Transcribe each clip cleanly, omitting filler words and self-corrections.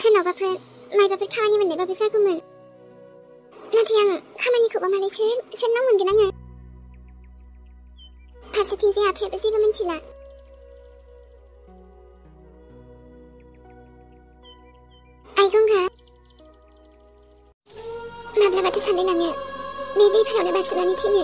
सोरनावबाफोर मायबाफोर खामानि मोननायबाबो जागौमोन नाथाय आं खामानिखौबा मालाय सोरनाव मोनगोन आङो फारसेथिंजाय आफायाबो जेबो मिन्थिला आइ गंगा माब्लाबाथ' सानलायलाङो बे दैफोरावनो बारसोमनानै थैनो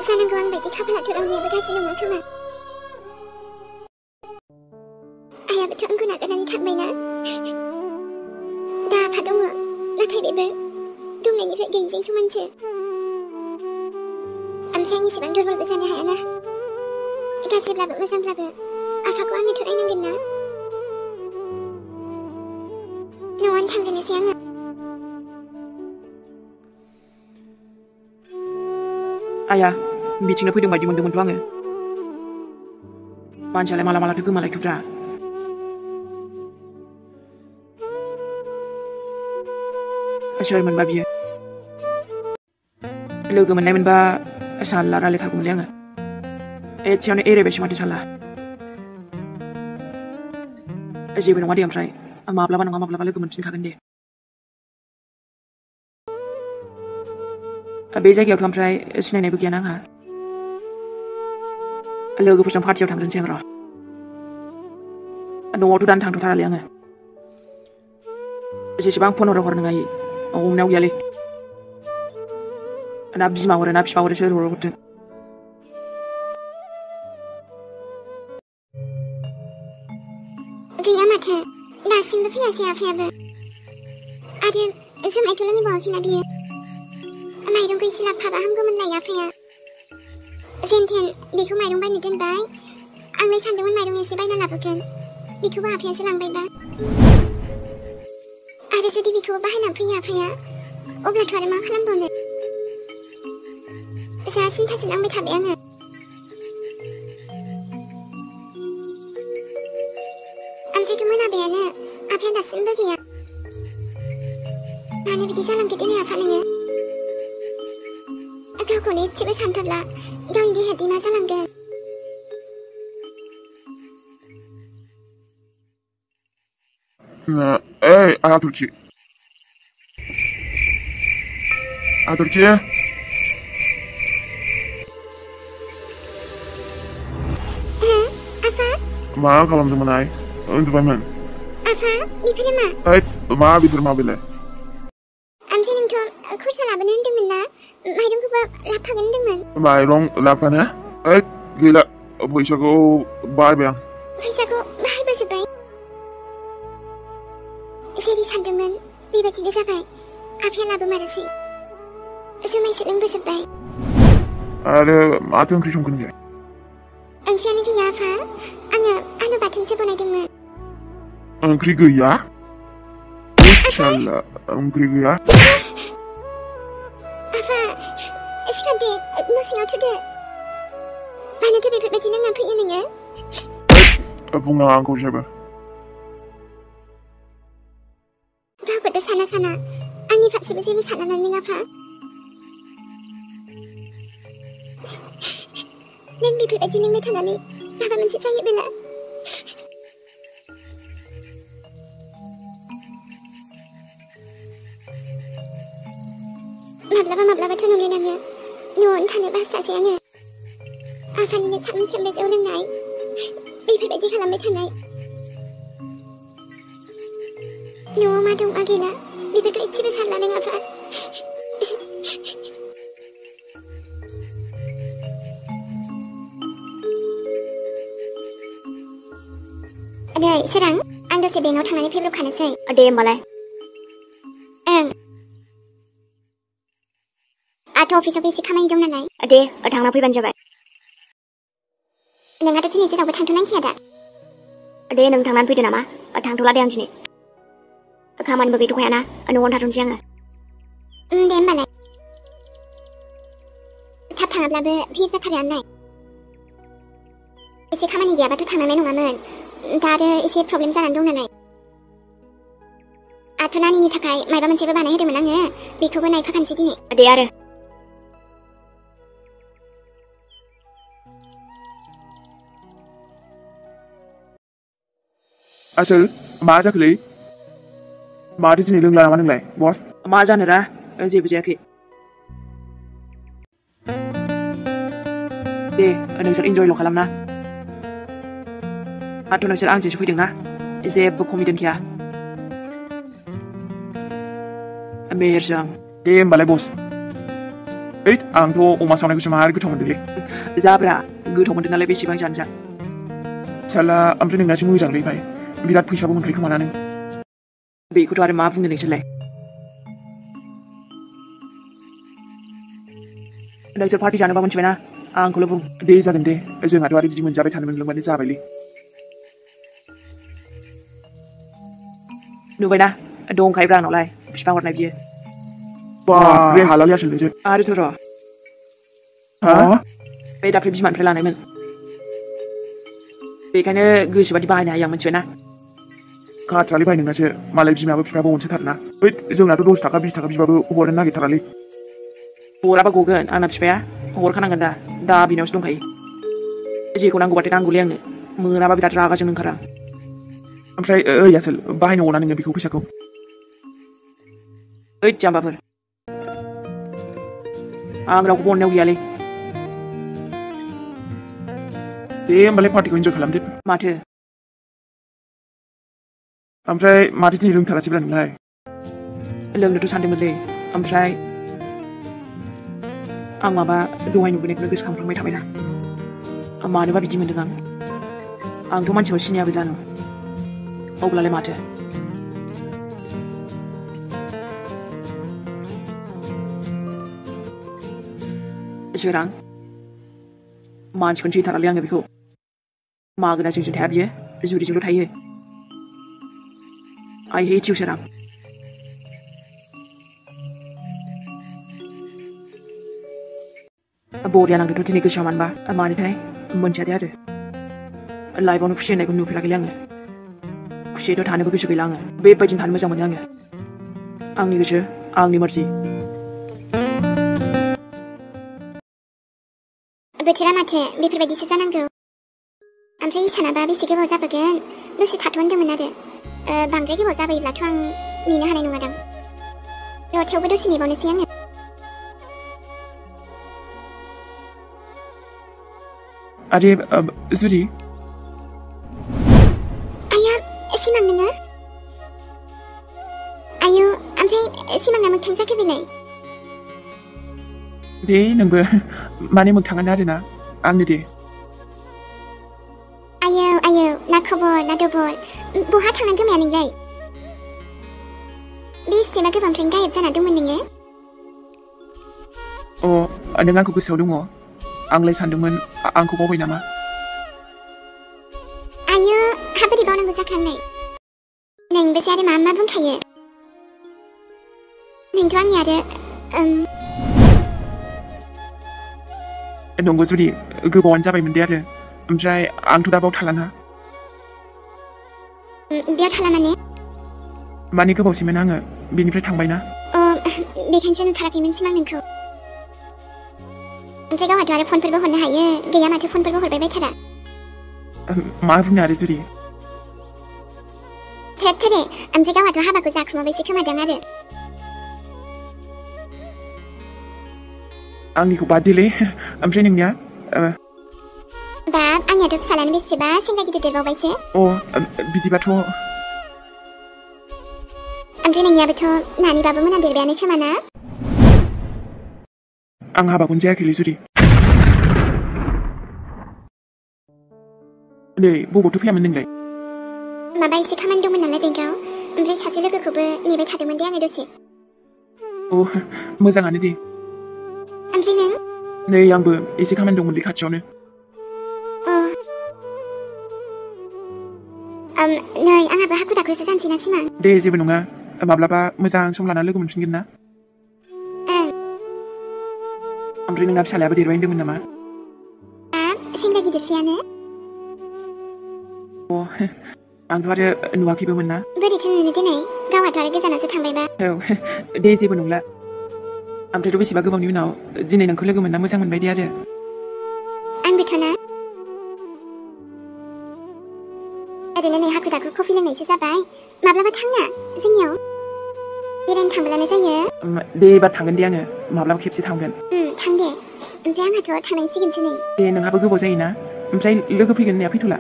जानांगौ आं बायदि खाफालाथ' रावनियाबो गाज्रि नङा खोमा आइयाबोथ' आंखौ नागारनानै थांबायना दा आफा दङ नाथाय बेबो दंनायनिफ्राय गैयिजों समानसो ओमफ्राय आं एसेबां दुरबलबो जानो हायाना गाज्रिब्लाबो मोजांब्लाबो आफाखौ आङोथ' नायनांगोन ना न'आवनो थांग्रोनोसै आङो आया बिथिंनो फैदों बायदि मोनदोंमोनथ' आङो मानसियालाय माला मालाथो गोमालायखोब्रा सोरमोनबा बियो लोगो मोननाय मोनबा साला रायलायथारगौमोनलै आङो एसेयावनो एरायबायसो माथो साला जेबो नङा दे ओमफ्राय माब्लाबा नङा माब्लाबा लोगो मोनफिनखागोन दे बे जायगायावथ' ओमफ्राय सिनायनायबो गैयाना आंहा लोगोफोरजों पार्टियाव थांग्रोनोसै आं र' न'आवथ' दानो थांथ'थारालै आङो जेसेबां फन हरनो हायो हमनायाव गैयालै ना बिमा हरो ना बिफा हरो सोर हरदों गैया माथो दासिमबो फैयासै आफायाबो आरो जुमायथ' लोंबावाखैना बियो माइरंखौ एसे लाबोफाबा हामगौमोनलाय आफाया जेनथेन बेखौ माइरं बायनो दोनबाय आंलाय सानदोंमोन माइरं एसे बायना लाबोगोन बेखौबो आफायासो लांबायबा आरो जुदि बेखौबो बाहायना फैयो आफाया अब्लाथ' आरो मा खालामबावनो जा सिन्थासो नांबाय थाबाय आङो ओमफ्रायथ' मोनाबायानो आफाया दासिमबो गैया मानो बिदि जालांखो दिनै आफा नोङो गावखौनो एसेबो सानथारला गावनि देहाया मा जालांगोन Ey, Atatürk'ü. Atatürk'ü. आफा मा खालामदोंमोन आइ उन्दुबायमोन आफा बेफोरो मा मा बेफोर मा बेलाय ओमफ्राय नोंथ' खरसा लाबोनो होन्दोंमोन ना माइरंखौबो लाबोफागोन होन्दोंमोन माइरं लाबोफानो गैला फैसाखौ बाहायबाय आं फैसाखौ बाहायबोजोब्बाय जेरै सानदोंमोन बेबायदिनो जाबाय आफाया लाबोमारासै जुमायसो लोंबोजोब्बाय आरो माथो ओंख्रि संगोन नोंलाय ओंख्रियानो गैया आफा आङो आलु बाथोनसो बनायदोंमोन ओंख्रि गैया साला ओंख्रि गैया आफा सिखार दे न' सिङाव थुदो मानोथो बेफोरबायदि लोंना फैयो नोङो बुंनाङा आंखौ जेबो रावबोथ' साना आंनि फारसेबो जेबो साना नों आफा नों बेफोरबायदि लोंबाय थानानै माबा मोनसे जायोबोला माब्लाबाथ' नंलायलाङो न'आवनो थानो बास्रासै आङो आफानिनो सानफ्रोमबो जौ लोंनाय बेफोरबायदि खालामबाय थानाय न'आव मा दं मा गैला बेफोरखौ एसेबो सानला नों आफा नै सोरां आं दसे बेंकआव थांनानै फैब्रब खानोसै दे होमबालाय ओं आंथ' अफिसाव एसे खामानि दं नालाय दे थांना फैबानो जाबाय नोंहाथ' दिनै जेरावबो थांथ'नांखाया दा दे नों थांनानै फैदो नामा थांथ'ला दे आं दिनै खामानिबो गैथ'खायाना न'आवनो थाथ'नोसै आङो दे होमबालाय थाब थाङाब्लाबो भिर जाथारो आंलाय एसे खामानि गैयाबाथ' थांनांनाय नङामोन दा आरो एसे प्रब्लेम जानानै दं नालाय आथ' नानिनि थाखाय माबा मोनसेबो बानायहोदोंमोन आङो बेखौबो नायफाखानोसै दिनै दे आरो आसोल मा जाखोलै माथो दिनै लोंला नामा नोंलाय बस मा जानोरा जेबो जायाखै दे नोंसोर इन्जयल' खालामना आरो नोंसोर आंजोंसो फैदोंना जेबो खमि दोनखाया मेहेरजों दे होमबालाय बस ओइ आंथ' अमा सावनायखौसो मार गोथाव मोनदोंलै जाब्रा गोथाव मोनदों नालाय बेसेबां जानो जा साला ओमफ्राय नोंनासो मोजांलै भाइ बिराद फैसाबो मोनखायो खोमा ना नों बेखौथ' आरो मा बुंनो नोंसोरलाय नोंसोर पार्टि जानोबा मोनथिबायना आंखौल' बुं दे जागोन दे जोंहाथ' आरो बिदि मोनजाबाय थानो मोनलोंबानो जाबायलै नुबायना दंखायोब्रा आंनावलाय बिफा हरनाय बियो बाब्रे हालालै आसोल नोंसोर आरोथ' र' हा बे दाख्लै बिमानिफ्राय लानायमोन बेखायनो गोसोबादि बाहायनो हायो आं मोनथिबायना खाथ्रालै भाइ नोंनासो मालाय बिमायाबो बिफायाबो अनसोथारोना ओइ जोंनाथ' 10 थाखा 20 थाखा बिबाबो हरनो नागिरथारालै हराबा गगोन आंना बिफाया हरखानांगोन दा बिनावसो दंखायो जेखौ नांगौबाथाय नांगौलै आंनो मोनाबा बिराद रागा जोंनो ओंखारो आं ओमफ्राय ओइ आसोल बाहायनो अना नोङो बेखौ फैसाखौ ओइ जाम्बाफोर आं रावखौबो अननायाव गैयालै दे होमबालाय पार्टिखौ इन्जय खालामदो माथो ओमफ्राय माथो दिनै लोंथारासैब्रा नोंलाय लोंनोथ' सानदोंमोनलै ओमफ्राय आं माबा दहाय नुबोनायखौनो गोसोखांफ्लांबाय थाबायना मानोबा बिदि मोनदों आंथ' मानसिखौ सिनायाबो जानो अब्लालाय माथो सोरां मानसिखौनो सैथारालै आङो बेखौ मागोना जोंजों थाया बियो जुरिजोंल' थायो I hate you सोरां बरिया नांदोंथ' दिनै गोसोआ मानबा मानोथाय मोनथियादे आरो लाइफआवनो खुसि होननायखौ नुफेराखैलै आङो खुसियैथ' थानोबो गोसो गैला आङो बेबायदिनो थानो मोजां मोनो आङो आंनि गोसो आंनि मर्जि बोथोरा माथो बेफोरबायदिसो जानांगौ ओमफ्राय इसानाबा बेसे गोबाव जाबोगोन दसे थाथ' होनदोंमोन आरो बांद्राय गोबाव जाबोयोब्लाथ' आं नेनो हानाय नङादां र' थेवबो दसे नेबावनोसै आङो आरे जुरि आया सिमां नोङो आयु ओमफ्राय सिमांना मोगथां जाखो बेलाय दे नोंबो माने मोगथाङानो आरोना आंनो दे आयौ ना खबर ना दबर बहा थांना गोमाया नोंलाय बेसेबा गोबांनिफ्रायनो गायब जाना दंमोन नोङो नों आंखौ गोसोआव दङ आंलाय सानदोंमोन आंखौ बावबाय नामा आयु हाबोरै बावनांगौ जाखो आंलाय नोंबोसो आरो मा मा बुंखायो नोंथ' आंनि आरो नंगौ जुदि गोबावानो जाबायमोन दे आरो ओमफ्राय आंथ' दा बाव थालाना बेयाव थाला माने गोबावसैमोन आङो बेनिफ्राय थांबायना बेखायनोसो नुथाराखैमोन सिमां नोंखौ ओमफ्राय गावहाथ' आरो फनफोरबो हरनो हायो गैया माथो फनफोरबो हरबाय बायथारा मा बुंनो आरो जुदि थेरे ओमफ्राय गावहाथ' हाबाखौ जाखुमाबायसो खोमादों आरो आंनिखौ बाददेलै ओमफ्राय नोंनिया दा आंनियाथ' फिसालानो बेसेबा सेंग्रा गिदिर देरबावबायसो बिदिबाथ' ओमफ्राय नोंनियाबोथ' नानिबाबो मोना देरबायानो खोमा ना आं हाबाखौनो जायाखैलै जुदि नै बबावथ' फैयामोन नोंलाय माबा एसे खामानि दंमोन नालाय बेंकआव ओमफ्राय सासे लोगोखौबो नेबाय थादोंमोन दे आङो दसे मोजाङानो दे ओमफ्राय नों नै आंबो एसे खामानि दंमोनलै खाथियावनो नै आंहाबो हाखु दाखुसो जानोसै ना सिमां दे जेबो नङा माब्लाबा मोजां सम लाना लोगो मोनफिनगोन ना ओमफ्राय नोंना फिसालायाबो देरबाय होनदोंमोन नामा सेंग्रा गिदिरसैयानो आंथ' आरो नुवाखैबोमोन ना बोरैथो नुनो दिनै गावहाथ' आरो गोजानावसो थांबायबा दे जेबो नंला ओमफ्रायथ' बेसेबा गोबावनि उनाव दिनै नोंखौ लोगो मोनना मोजां मोनबाय दे आरो आंबोथ' ना ओरैनो नै हाखु दाखु कफि लोंनायसो जाबाय माब्लाबा थांना जोंनियाव बेरायनो थांब्लानो जायो दे एबार थांगोन दे आङो माब्लाबा खेबसे थांगोन थां दे ओमफ्राय आंहाथ' थांनांसिगोनसो नै दे नोंहाबो गोबाव जायोना ओमफ्राय लोगो फैगोन होननाया फैथ'ला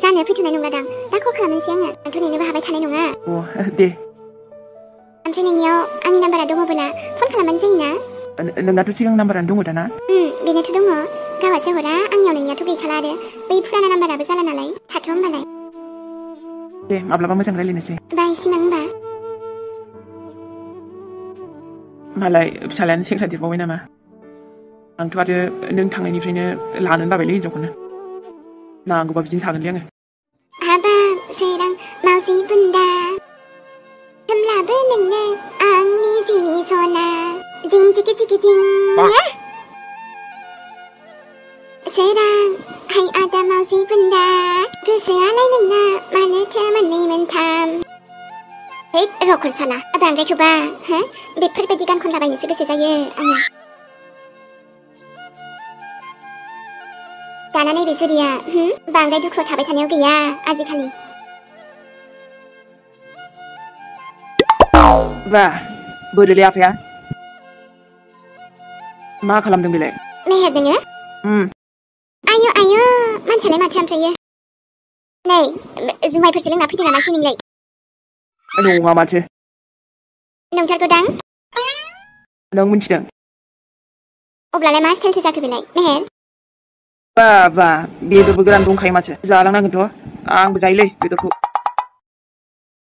जानो फैथ'नाय नंलादां दा कल खालामनोसै आङो आंथ' नेनोबो हाबाय थानाय नङा दे ओमफ्राय नोंनियाव आंनि नाम्बारा दङबोला फन खालामबानो जायोना नोंनाथ' सिगां नाम्बारानो दङ दाना बेनोथ' दङ गावासो हरा आंनियाव नोंनियाथ' गैखाला आरो बै फुराना नाम्बाराबो जाला नालाय थाथ' होमबालाय दे माब्लाबा मोजां रायलायनोसै बाय सिमां होमबा मालाय फिसालायानो सेंग्रा देरबावबाय नामा आंथ' आरो नों थांनायनिफ्रायनो लानोनो बाबायलै हिनजावखौनो नांगौबा बिदिनो थागोनलै आङो हाबाब सोरां मावजि बुन्दा होमब्लाबो नोंनो आंनि जिउनि सना जिं जिखि जिखि जिं सोरां हाय आदा मावजि बुन्दा गोसोआलाय नोंना मानोथो मोननै मोनथाम रखल साला बांद्रायखौबा बेफोरबायदि गान खनलाबायनोसो गोसो जायो आङो दाना नैबे जुरिया बांद्राय दुखुआव थाबाय थानायाव गैया आजिखालि बा बोरोलै आफाया मा खालामदों बेलाय मेहेर नोङो आयु आयु मानसियालाय माथो ओमफ्रायो नै जुमायफोरसो लोंना फैदों नामासै नोंलाय नङा माथो नंथारगौदां नों मिन्थिदों अब्लालाय मा स्टाइलसो जाखो बेलाय मेहेर बा बेदरबो गोरान दंखायो माथो जालांनांगोनथ' आंबो जायोलै बेदरखौ